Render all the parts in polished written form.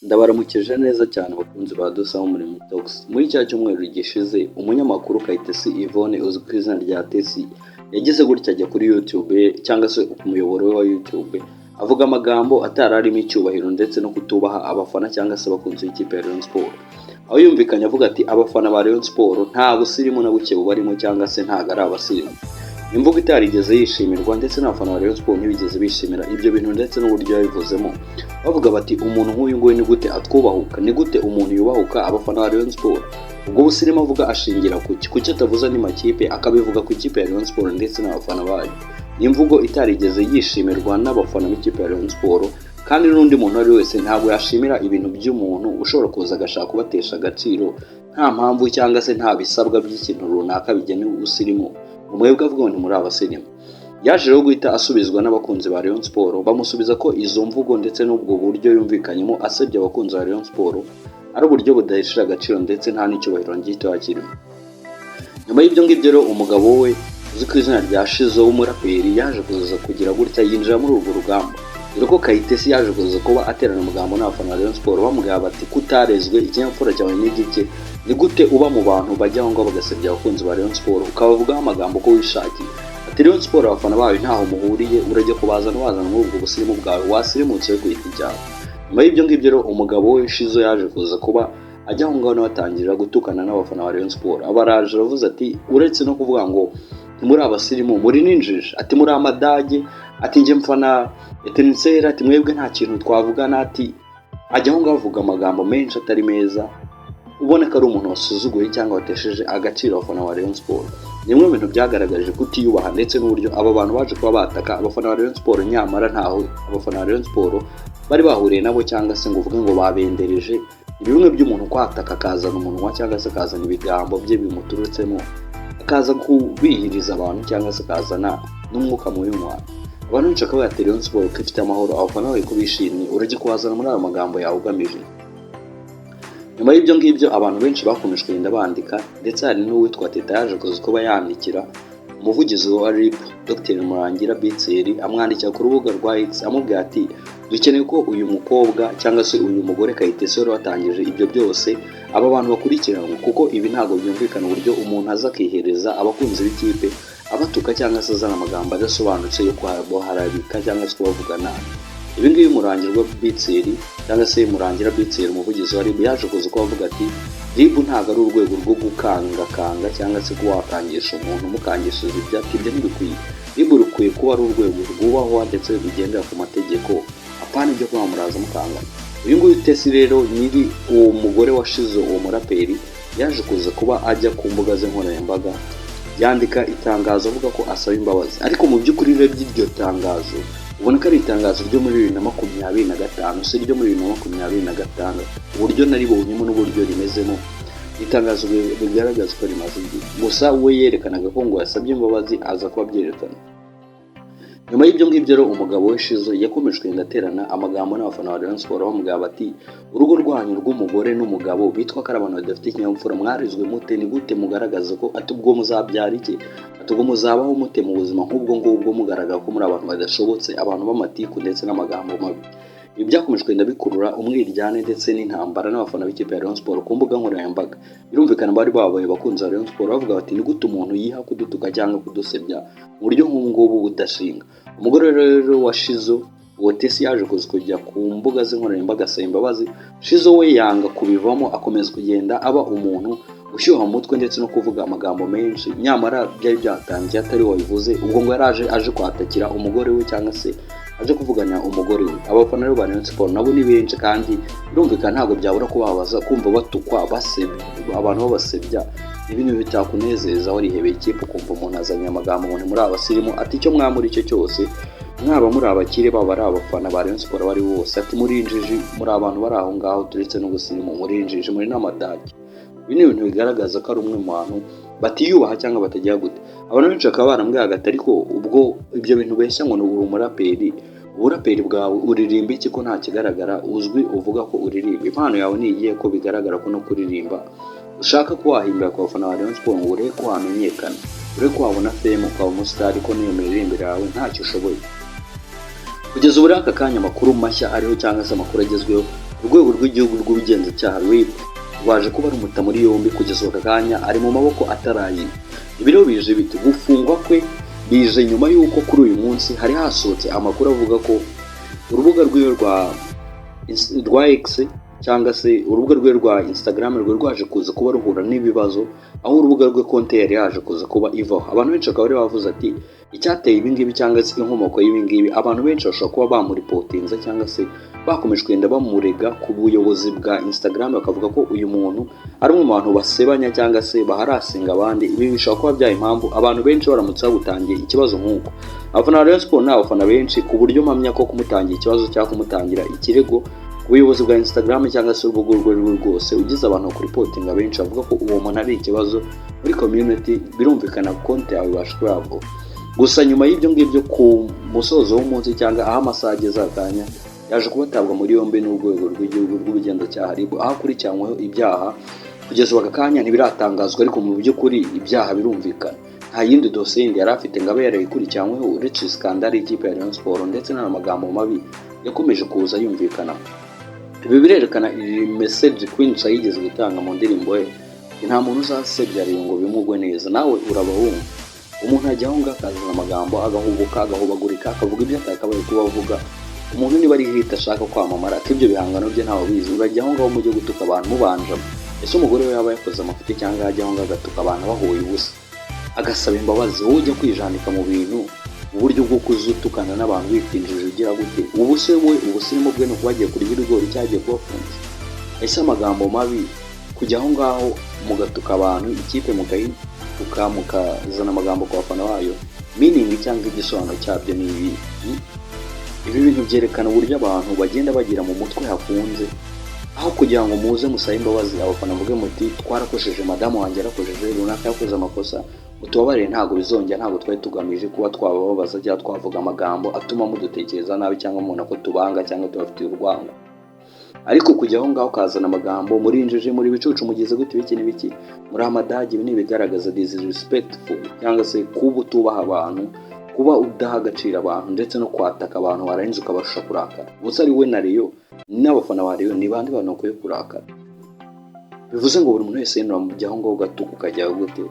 Ndabaramukije neza cyane abakunzi ba Dusaba Umurimo Talks. Muri cya cyumweru gishize, umunyamakuru Kayitesi Yvonne uzwi ku izina rya Tesi yagize gutya ajya kuri YouTube cyangwa se ku muyoboro we wa YouTube avuga amagambo atari arimo icyubahiro ndetse no kutubaha abafana cyangwa se abakunzi b'ikipe ya Rayon Sports. Aho yumvikanye avuga ati abafana ba Rayon Sports nta busirimu na buke bubarimo cyangwa se ntago ari abasirimu. Imvugo itarigeze yishimirwa ndetse n'abafana ba Rayon Sports ntibigeze bishimira ibyo bintu ndetse n'uburyo yabivuzemo. Bavuga bati umuntu nk'uyu nguyu ni gute atwubahuka, ni gute umuntu yubahuka abafana ba Rayon Sports. Ubwo busirimu avuga ashingira kuki atavuza ni makipe akabivuga ku ikipe ya Rayon Sports ndetse n'abafana bayo. Ni imvugo itarigeze yishimirwa n'abafana b'ikipe ya Rayon Sports, kandi n'undi muntu ari wese ntabwo yashimira ibintu by'umuntu ushobora kuza agashaka kubatesha agaciro nta mpamvu cyangwa se nta bisabwa by'ikintu runaka bigenewe ubusirimu. Umwebwe avuga ngo ni muri abasirimu. Yaje rero guhita asubizwa n'abakunzi ba Rayon Sports, bamusubiza ko izo mvugo ndetse n'ubwo buryo yumvikanyemo asebya abakunzi ba Rayon Sports ari uburyo budahesha agaciro ndetse nta n'icyubahiro ngito yakirimo. Nyuma y'ibyo ngibyo rero umugabo we uzi ku izina rya Shizo w'umuraperi yaje kuza kugira gutya yinjira muri urwo rugamba. Dore ko Kayitesi yaje kuza kuba aterana amagambo n'abafana ba Rayon Sports bamubwira bati kutarezwe ikinyabupfura cyawe n'igike, ni gute uba mu bantu bajya aho ngaho bagasebya abakunzi ba Rayon Sports ukabavugaho amagambo ko wishakiye. Ati Rayon Sports abafana bawe ntaho muhuriye, urajya kubazana wazana muri ubwo busirimu bwawe, wasirimutse we kwita ibyawe. Nyuma y'ibyo ngibyo rero umugabo we Shizo yaje kuza kuba ajya aho ngaho n'abatangirira gutukana n'abafana ba Rayon Sports. Abaraje aravuze ati uretse no kuvuga ngo muri abasirimu muri ninjije, ati muri amadage, ati nje mfana Etincelle, ati mwebwe nta kintu twavugana, ati ajya aho ngaho avuga amagambo menshi atari meza ubona ko ari umuntu wasuzuguye cyangwa watesheje agaciro abafana ba Rayon Sports. Nimwe mu bintu byagaragaje kutiyubaha ndetse n'uburyo aba bantu baje kuba bataka abafana ba Rayon Sports, nyamara ntaho abafana ba Rayon Sports bari bahuriye nabo cyangwa se ngo uvuge ngo babendereje. Bimwe by'umuntu kwataka akazana umunwa cyangwa se akazana ibigambo bye bimuturutsemo akaza kubihiriza abantu cyangwa se akazana n'umwuka mubi mu bantu. Abantu benshi bakaba batera Rayon Sports ko ifite amahoro, abafana bayo ko bishimye, urajye kubazana muri aya magambo yawe ugamije. Nyuma y'ibyo ngibyo abantu benshi bakomeje kugenda bandika ndetse hari n'uwitwa Teta yaje kuza kuba yandikira umuvugizi wa RIP Dr Murangira Bitseri, amwandikira ku rubuga rwa X amubwira ati dukeneye ko uyu mukobwa cyangwa se uyu mugore Kayitesi wari watangije ibyo byose aba bantu bakurikiranwa, kuko ibi ntabwo byumvikana uburyo umuntu aza akihereza abakunzi b'ikipe abatuka cyangwa se azana amagambo adasobanutse yo kuharabika cyangwa se kubavuga nabi. Ibi ngibi Murangira Bitseri cyangwa se Murangira Bitseri umuvugizi wa RIB yaje kuza ko avuga ati RIB ntabwo ari urwego rwo gukanga cyangwa se kuba wakangisha umuntu mukangishije ibyati ibyo ntibikwiye. RIB rukwiye kuba ari urwego rwubahwa ndetse rugendera ku mategeko, apana ibyo kuba muraza mukangana. Uyu nguyu Tesi rero nyiri uwo mugore wa Shizo uwo muraperi yaje kuza kuba ajya ku mbuga ze nkoranyambaga yandika itangazo avuga ko asaba imbabazi, ariko mu by'ukuri rero by'iryo tangazo ubona ko ari itangazo ryo muri 2025 si ryo muri 2026. Uburyo naribonyemo n'uburyo rimezemo itangazo bigaragaza ko rimaze igihe, gusa we yerekanaga ko ngo yasabye imbabazi aza kuba byerekana. Nyuma y'ibyo ngibyo rero umugabo we Shizo yakomeje kugenda aterana amagambo n'abafana ba Rayon Sports bamubwira bati urugo rwanyu rw'umugore n'umugabo bitwa ko ari abantu badafite ikinyabupfura, mwarizwe mute, ni gute mugaragaza ko ati ubwo muzabyara iki, ati ubwo muzabaho mute mu buzima nk'ubwo ngubwo mugaragara ko muri abantu badashobotse, abantu b'amatiku ndetse n'amagambo mabi. Ibi byakomeje kugenda bikurura umwiryane ndetse n'intambara n'abafana b'ikipe ya Rayon Sports ku mbuga nkoranyambaga. Birumvikana bari babaye bakunze Rayon Sports bavuga bati ni gute umuntu yiha kudutuka cyangwa kudusebya mu buryo nk'ubungubu budashinga. Umugore rero wa Shizo uwo Tesi yaje kujya ku mbuga ze nkoranyambaga asaba imbabazi. Shizo we yanga kubivamo, akomeza kugenda aba umuntu ushyuha mutwe ndetse no kuvuga amagambo menshi, nyamara byari byatangiye atari wabivuze. Ubwo ngo yaraje aje kwatakira umugore we cyangwa se aje kuvugana umugore we. Abafana rero ba Rayon Sports nabo ni benshi kandi birumvikana ntabwo byabura kubabaza kumva batukwa basebya abantu babasebya. Ibintu bitakunezeza warihebeye ikipe kumva umuntu azanye amagambo ngo muri abasirimu, ati icyo mwamuri cyo cyose mwaba muri abakire baba ari abafana ba Rayon Sports bari bose, ati muri injiji muri abantu bari aho ngaho turetse no gusirimu muri injiji muri n'amadage. Ibi ni ibintu bigaragaza ko ari umwe mu bantu batiyubaha cyangwa batagira gute. Abantu benshi bakaba barambwira hagati ariko ubwo ibyo bintu beshya ngo ni umuraperi, uburaperi bwawe uririmba iki ko nta kigaragara uzwi uvuga ko uririmba? Impano yawe ni iyihe ko bigaragara ko no kuririmba ushaka ko wahimbira ku bafana ba Rayon Sports ngo urebe ko wamenyekana, urebe ko wabona fame ukaba umusitari ko n'iyo miririmbire yawe ntacyo ushoboye. Kugeza ubu aka kanya amakuru mashya ariho cyangwa se amakuru agezweho urwego rw'igihugu rw'ubugenzacyaha RIB rwaje kuba rumuta muri yombi kugeza aka kanya ari mu maboko ataraye. Ibi rero bije bite? Gufungwa kwe bije nyuma y'uko kuri uyu munsi hari hasohotse amakuru avuga ko urubuga rwiwe rwa X cyangwa se urubuga rwe rwa Instagram rwe rwaje kuza kuba ruhura n'ibibazo, aho urubuga rwe konti yari yaje kuza kuba ivaho. Abantu benshi bakaba bari bavuze ati icyateye ibingibi cyangwa se inkomoko y'ibingibi, abantu benshi bashobora kuba bamuripotinza cyangwa se bakomeje kugenda bamurega ku buyobozi bwa Instagram, bakavuga ko uyu muntu ari umwe mu bantu basebanya cyangwa se baharasinga abandi. Ibi bishobora kuba byaha impamvu abantu benshi baramutse bagutangiye ikibazo nk'uko. Abafana ba Rayon Sports ni abafana benshi ku buryo mpamya ko kumutangira ikibazo cyangwa kumutangira ikirego ubuyobozi bwa Instagram cyangwa se urubuga rwe rwose ugize abantu ku reporting benshi bavuga ko uwo muntu ari ikibazo muri community, birumvikana konti yawe ibasha kubaho. Gusa nyuma y'ibyo ngibyo ku musozo w'umunsi cyangwa aho amasaha ageze akanya, yaje kubatabwa muri yombi n'urwego rw'igihugu rw'ubugenzacyaha RIB, aho akurikiranyweho ibyaha. Kugeza aka kanya ntibiratangazwa, ariko mu by'ukuri ibyaha birumvikana. Nta yindi dosiye yari afite ngo abe yarayikurikiranyweho uretse skandal y'ikipe ya Rayon Sports ndetse n'amagambo mabi yakomeje kuza yumvikana. Ibi birerekana iyi message Queen Cha yigeze gutanga mu ndirimbo ye, nta muntu uzasebya Rayon ngo bimugwe neza. Nawe uraba wumva umuntu ajya aho ngakazana amagambo agahubuka agahubagurika akavuga ibyo atakabaye kuba avuga. Umuntu niba ari hita ashaka kwamamara k'ibyo bihangano bye ntawe bizi, urajya aho ngaho mujye gutuka abantu mubanja. Ese umugore we yaba yakoze amafuti cyangwa yajya aho ngaho agatuka abantu bahuye ubusa agasaba imbabazi, wowe ujya kwijanika mu bintu uburyo bwo kuzutukana n'abantu witinjije ugira gute? Ubu se we ubusirimu bwe no kubagiye kurya ibigori cyagiye kubafunza? Ese amagambo mabi kujya aho ngaho mugatuka abantu, ikipe mukayituka mukazana amagambo ku bafana bayo, meaning cyangwa igisobanuro cyabyo ni ibi. Ibi bintu byerekana uburyo abantu bagenda bagira mu mutwe hafunze, aho kugira ngo muze musabe imbabazi abafana mvuge muti twarakojeje madamu wanjye yarakojeje runaka yakoze amakosa, utubabarire ntabwo bizongera, ntabwo twari tugamije kuba twababaza cyangwa twavuga amagambo atuma mudutekereza nabi cyangwa umuntu ko tubanga cyangwa tubafitiye urwango. Ariko kujya aho ngaho kazana amagambo muri injiji muri bicucu mugeze gute biki n'ibiki muri amadagi, ibi ni bigaragaza disrespectful cyangwa se kuba utubaha abantu, kuba udaha agaciro abantu ndetse no kwataka abantu warangiza ukabasha kurakara. Gusa ari we na Rayon n'abafana ba Rayon ni bandi bantu bakwiye kurakara. Bivuze ngo buri muntu wese yinura mu aho ngaho gatuka ukajya gute.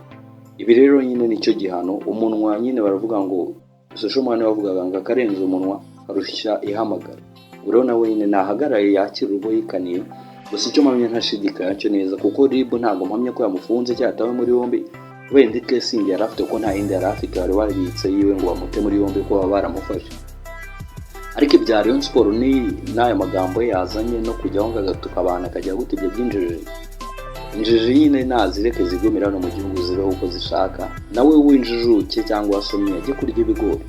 Ibi rero nyine nicyo gihano. Umunwa nyine baravuga ngo social media bavugaga ngo akarenza umunwa arusha ihamagara. Uro nawe nyine nahagaraye yakira urugo yikaniye. Gusa icyo mpamya ntashidikanya cyo neza kuko RIB ntabwo mpamya ko yamufunze cyatawe muri yombi, wenda kesingi yari afite ko nta yindi yari afite bari baribitse yiwe ngo bamute muri yombi ko baba baramufashe. Ariko ibya Rayon Sports ni n'aya magambo yazanye no kujya aho ngagatuka abantu akajya gute ibyo byinjije. Injiji nyine nazireke zigumira no mu gihugu zibeho uko zishaka, nawe winjijuke cyangwa wasomye ajye kurya ibigori.